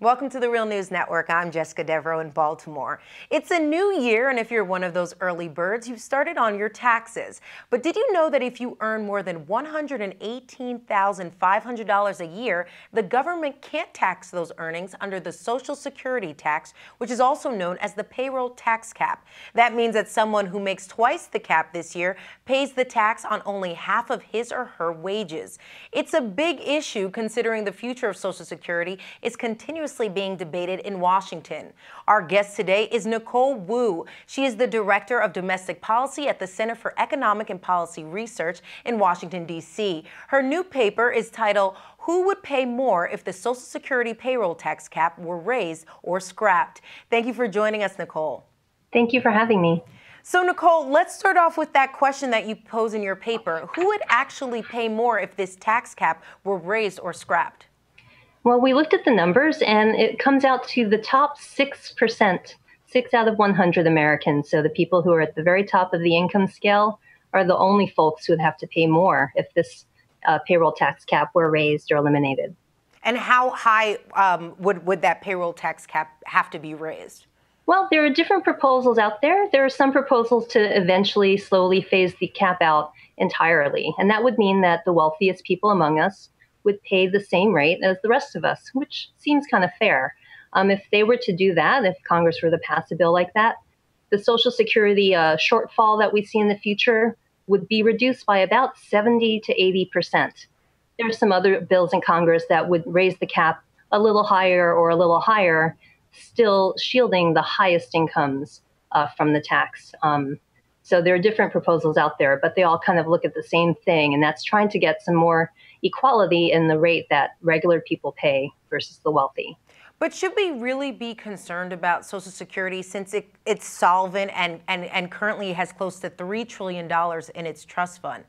Welcome to the Real News Network. I'm Jessica Devereaux in Baltimore. It's a new year, and if you're one of those early birds, you've started on your taxes. But did you know that if you earn more than $118,500 a year, the government can't tax those earnings under the Social Security tax, which is also known as the payroll tax cap? That means that someone who makes twice the cap this year pays the tax on only half of his or her wages. It's a big issue considering the future of Social Security is continuously being debated in Washington. Our guest today is Nicole Wu. She is the Director of Domestic Policy at the Center for Economic and Policy Research in Washington, D.C. Her new paper is titled, "Who Would Pay More If the Social Security Payroll Tax Cap Were Raised or Scrapped?" Thank you for joining us, Nicole. Thank you for having me. So, Nicole, let's start off with that question that you pose in your paper. Who would actually pay more if this tax cap were raised or scrapped? Well, we looked at the numbers, and it comes out to the top 6%, 6 out of 100 Americans. So the people who are at the very top of the income scale are the only folks who would have to pay more if this payroll tax cap were raised or eliminated. And how high would that payroll tax cap have to be raised? Well, there are different proposals out there. There are some proposals to eventually slowly phase the cap out entirely. And that would mean that the wealthiest people among us would pay the same rate as the rest of us, which seems kind of fair. If they were to do that, if Congress were to pass a bill like that, the Social Security shortfall that we see in the future would be reduced by about 70 to 80%. There are some other bills in Congress that would raise the cap a little higher or a little higher, still shielding the highest incomes from the tax. So there are different proposals out there, but they all kind of look at the same thing, and that's trying to get some more equality in the rate that regular people pay versus the wealthy. But should we really be concerned about Social Security since it's solvent and currently has close to $3 trillion in its trust fund?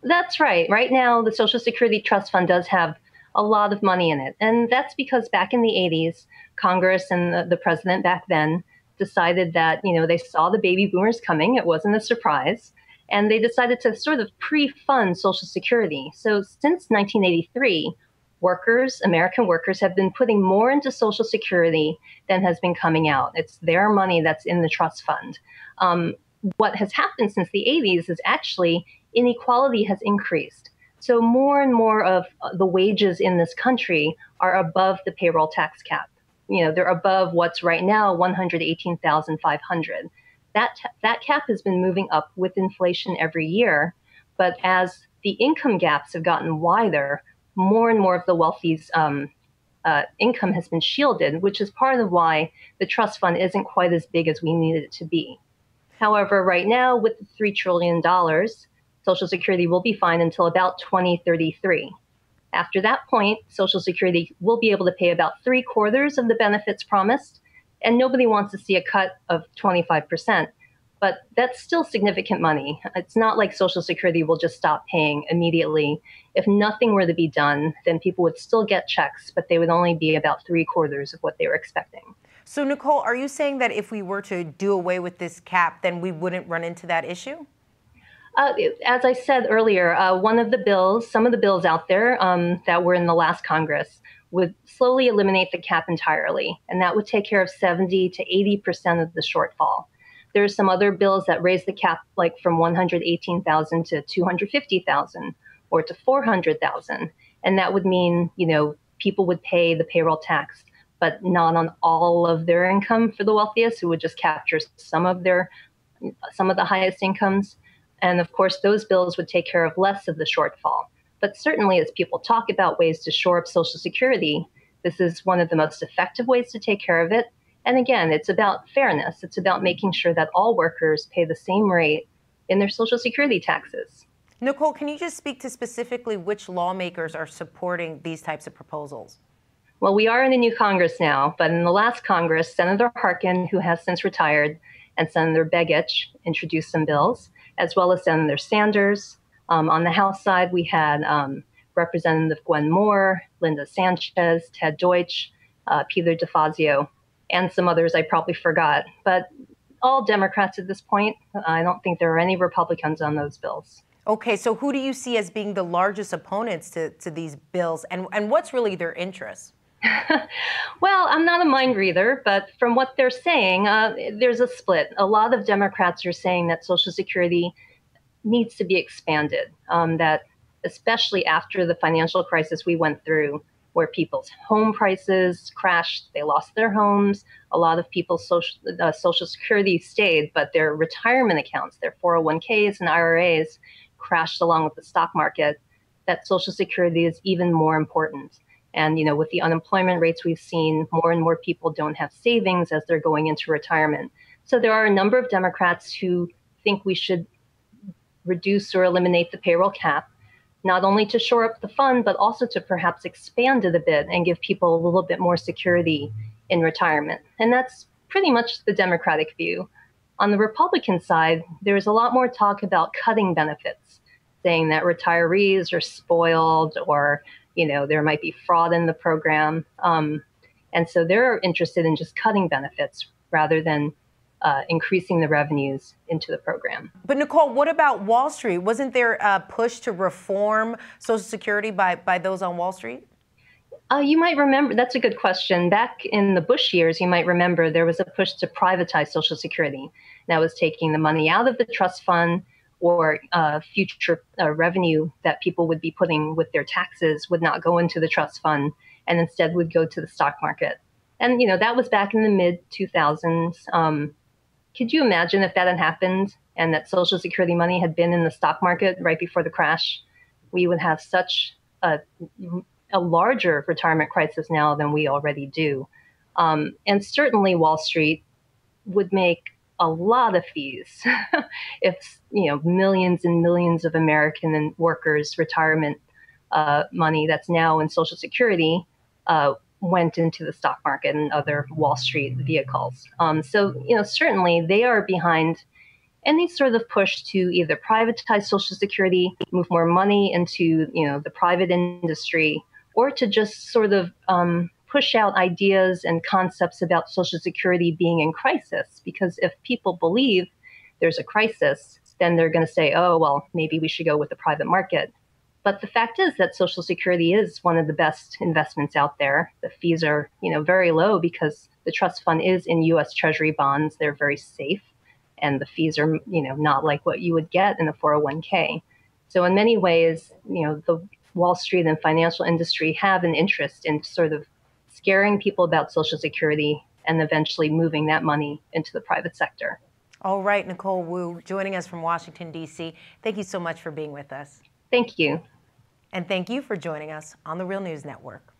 That's right. Right now, the Social Security Trust Fund does have a lot of money in it. And that's because back in the 80s, Congress and the president back then decided that, they saw the baby boomers coming. It wasn't a surprise. And they decided to sort of pre-fund Social Security. So since 1983, American workers have been putting more into Social Security than has been coming out. It's their money that's in the trust fund. What has happened since the 80s is actually inequality has increased. So more and more of the wages in this country are above the payroll tax cap. They're above what's right now $118,500. That cap has been moving up with inflation every year. But as the income gaps have gotten wider, more and more of the wealthy's income has been shielded, which is part of why the trust fund isn't quite as big as we needed it to be. However, right now, with the $3 trillion, Social Security will be fine until about 2033. After that point, Social Security will be able to pay about 3/4 of the benefits promised, and nobody wants to see a cut of 25%. But that's still significant money. It's not like Social Security will just stop paying immediately. If nothing were to be done, then people would still get checks, but they would only be about 3/4 of what they were expecting. So, Nicole, are you saying that if we were to do away with this cap, then we wouldn't run into that issue? As I said earlier, some of the bills out there that were in the last Congress would slowly eliminate the cap entirely, and that would take care of 70 to 80% of the shortfall. There are some other bills that raise the cap like from 118,000 to 250,000 or to 400,000, and that would mean, people would pay the payroll tax, but not on all of their income for the wealthiest, who would just capture some of the highest incomes. And of course, those bills would take care of less of the shortfall. But certainly, as people talk about ways to shore up Social Security, this is one of the most effective ways to take care of it. And again, it's about fairness. It's about making sure that all workers pay the same rate in their Social Security taxes. Nicole, can you just speak to specifically which lawmakers are supporting these types of proposals? Well, we are in a new Congress now, but in the last Congress, Senator Harkin, who has since retired, and Senator Begich introduced some bills, as well as Senator Sanders. On the House side, we had Representative Gwen Moore, Linda Sanchez, Ted Deutsch, Peter DeFazio, and some others I probably forgot. But all Democrats at this point. I don't think there are any Republicans on those bills. Okay, so who do you see as being the largest opponents to these bills, and what's really their interest? Well, I'm not a mind reader, but from what they're saying, there's a split. A lot of Democrats are saying that Social Security needs to be expanded, that especially after the financial crisis we went through, where people's home prices crashed, they lost their homes. A lot of people's Social Security stayed, but their retirement accounts, their 401ks and IRAs crashed along with the stock market, that Social Security is even more important. And with the unemployment rates we've seen, more and more people don't have savings as they're going into retirement. So there are a number of Democrats who think we should reduce or eliminate the payroll cap, not only to shore up the fund, but also to perhaps expand it a bit and give people a little bit more security in retirement. And that's pretty much the Democratic view. On the Republican side, there's a lot more talk about cutting benefits, saying that retirees are spoiled, or there might be fraud in the program. And so they're interested in just cutting benefits rather than increasing the revenues into the program. But Nicole, what about Wall Street? Wasn't there a push to reform Social Security by those on Wall Street? You might remember, that's a good question. Back in the Bush years, you might remember there was a push to privatize Social Security. That was taking the money out of the trust fund, or future revenue that people would be putting with their taxes would not go into the trust fund and instead would go to the stock market. And, that was back in the mid 2000s. Could you imagine if that had happened and that Social Security money had been in the stock market right before the crash? We would have such a larger retirement crisis now than we already do. And certainly Wall Street would make a lot of fees if millions and millions of American workers' retirement money that's now in Social Security went into the stock market and other Wall Street vehicles. So certainly they are behind any sort of push to either privatize Social Security, move more money into the private industry, or to just sort of push out ideas and concepts about Social Security being in crisis. Because if people believe there's a crisis, then they're going to say, oh, well, maybe we should go with the private market. But the fact is that Social Security is one of the best investments out there. The fees are, very low because the trust fund is in U.S. Treasury bonds. They're very safe, and the fees are, not like what you would get in a 401k. So in many ways, the Wall Street and financial industry have an interest in sort of scaring people about Social Security and eventually moving that money into the private sector. All right, Nicole Wu, joining us from Washington, D.C. Thank you so much for being with us. Thank you. And thank you for joining us on the Real News Network.